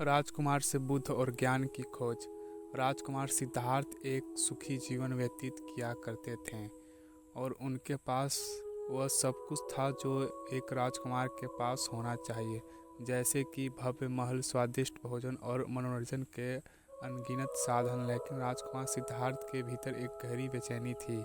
राजकुमार से बुद्ध और ज्ञान की खोज। राजकुमार सिद्धार्थ एक सुखी जीवन व्यतीत किया करते थे और उनके पास वह सब कुछ था जो एक राजकुमार के पास होना चाहिए, जैसे कि भव्य महल, स्वादिष्ट भोजन और मनोरंजन के अनगिनत साधन। लेकिन राजकुमार सिद्धार्थ के भीतर एक गहरी बेचैनी थी।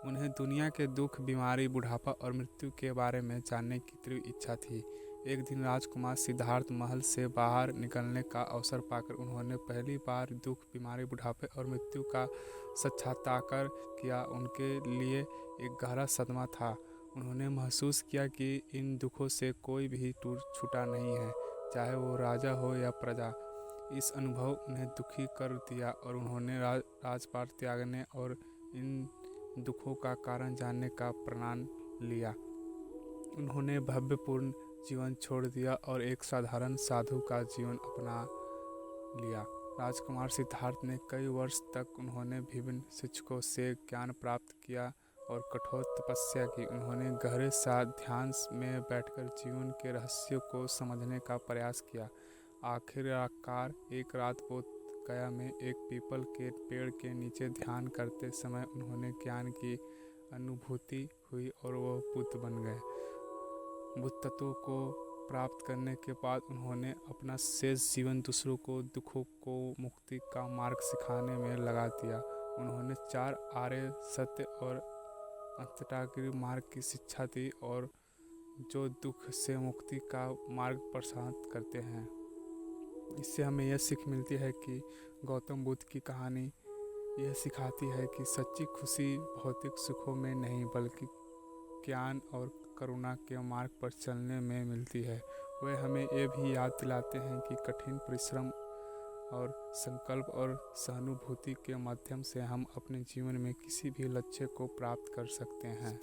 उन्हें दुनिया के दुख, बीमारी, बुढ़ापा और मृत्यु के बारे में जानने की तीव्र इच्छा थी। एक दिन राजकुमार सिद्धार्थ महल से बाहर निकलने का अवसर पाकर उन्होंने पहली बार दुख, बीमारी, बुढ़ापे और मृत्यु का साक्षात्कार किया। उनके लिए एक गहरा सदमा था। उन्होंने महसूस किया कि इन दुखों से कोई भी छूटा नहीं है, चाहे वो राजा हो या प्रजा। इस अनुभव उन्हें दुखी कर दिया और उन्होंने राजपाट त्यागने और इन दुखों का कारण जानने का प्रण लिया। उन्होंने भव्यपूर्ण जीवन छोड़ दिया और एक साधारण साधु का जीवन अपना लिया। राजकुमार सिद्धार्थ ने कई वर्ष तक उन्होंने विभिन्न शिक्षकों से ज्ञान प्राप्त किया और कठोर तपस्या की। उन्होंने गहरे साथ ध्यान में बैठकर जीवन के रहस्यों को समझने का प्रयास किया। आखिरकार एक रात बोध गया में एक पीपल के पेड़ के नीचे ध्यान करते समय उन्होंने ज्ञान की अनुभूति हुई और वह बुद्ध बन गए। बुद्ध तत्वों को प्राप्त करने के बाद उन्होंने अपना शेष जीवन दूसरों को दुखों को मुक्ति का मार्ग सिखाने में लगा दिया। उन्होंने 4 आर्य सत्य और अंतरागिरी मार्ग की शिक्षा दी और जो दुख से मुक्ति का मार्ग प्रशस्त करते हैं। इससे हमें यह सीख मिलती है कि गौतम बुद्ध की कहानी यह सिखाती है कि सच्ची खुशी भौतिक सुखों में नहीं बल्कि ज्ञान और करुणा के मार्ग पर चलने में मिलती है। वे हमें ये भी याद दिलाते हैं कि कठिन परिश्रम और संकल्प और सहानुभूति के माध्यम से हम अपने जीवन में किसी भी लक्ष्य को प्राप्त कर सकते हैं।